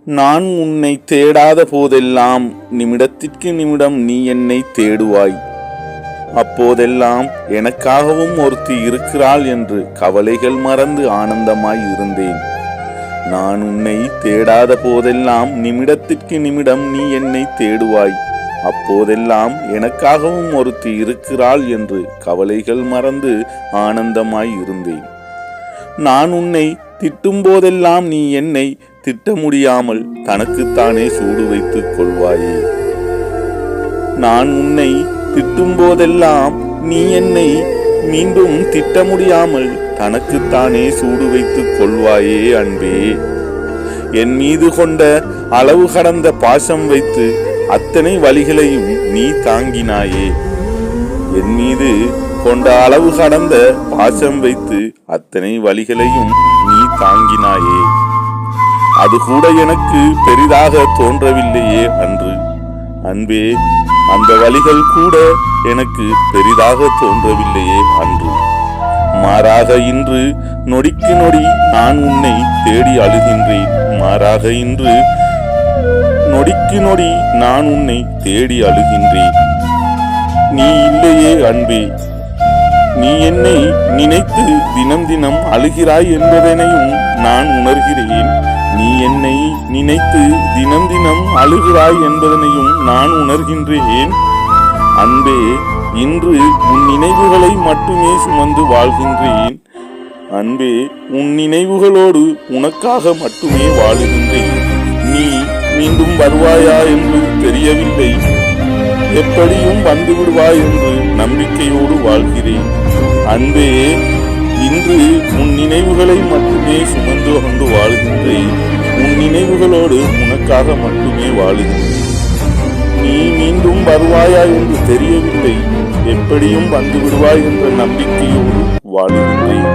நான் உன்னை தேடாத போதெல்லாம் நிமிடத்திற்கு நிமிடம் நீ என்னை தேடுவாய். அப்போதெல்லாம் எனக்காகவும் ஒருத்தி இருக்கிறாள் என்று கவலைகள் மறந்து ஆனந்தமாய் இருந்தேன். நான் உன்னை தேடாத போதெல்லாம் நிமிடத்திற்கு நிமிடம் நீ என்னை தேடுவாய். அப்போதெல்லாம் எனக்காகவும் ஒருத்தி இருக்கிறாள் என்று கவலைகள் மறந்து ஆனந்தமாய் இருந்தேன். நான் உன்னை திட்டும் போதெல்லாம் நீ என்னை திட்ட முடியாமல் தனக்குத்தானே சூடு வைத்துக் கொள்வாயே. நான் உன்னை திட்டும் போதெல்லாம் நீ என்னை மீண்டும் திட்ட முடியாமல் தனக்குத்தானே சூடு வைத்துக் கொள்வாயே அன்பே. என் மீது கொண்ட அளவு கடந்த பாசம் வைத்து அத்தனை வலிகளையும் நீ தாங்கினாயே. என் மீது கொண்ட அளவு கடந்த பாசம் வைத்து அத்தனை வலிகளையும் நீ தாங்கினாயே. அது கூட எனக்கு பெரிதாக தோன்றவில்லையே அன்று. அன்பே, அந்த வலிகள் கூட எனக்கு பெரிதாக தோன்றவில்லையே அன்று. மாறாக இன்று நொடிக்கு நொடி நான் உன்னை தேடி அழுகின்றேன். மாறாக இன்று நொடிக்கு நொடி நான் உன்னை தேடி அழுகின்றேன். நீ இல்லையே அன்பே. நீ என்னை நினைத்து தினம் தினம் அழுகிறாய் என்பதனையும் நான் உணர்கிறேன். நீ என்னை நினைத்து தினம் தினம் அழுகிறாய் என்பதனையும் நான் உணர்கின்றேன். அன்பே, இன்று உன் நினைவுகளை மட்டுமே சுமந்து வாழ்கின்றேன். அன்பே, உன் நினைவுகளோடு உனக்காக மட்டுமே வாழுகின்றேன். நீ மீண்டும் வருவாயா என்று தெரியவில்லை. எப்படியும் வந்து விடுவாய் என்று நம்பிக்கையோடு வாழ்கிறேன். அன்பே, இன்று உன் நினைவுகளை மட்டுமே சுமந்து கொண்டு வாழ்கின்றேன். உன் நினைவுகளோடு உனக்காக மட்டுமே வாழுகின்றேன். நீ மீண்டும் வருவாயா என்று தெரியவில்லை. எப்படியும் வந்து விடுவாய் என்ற நம்பிக்கையோடு வாழுகின்றேன்.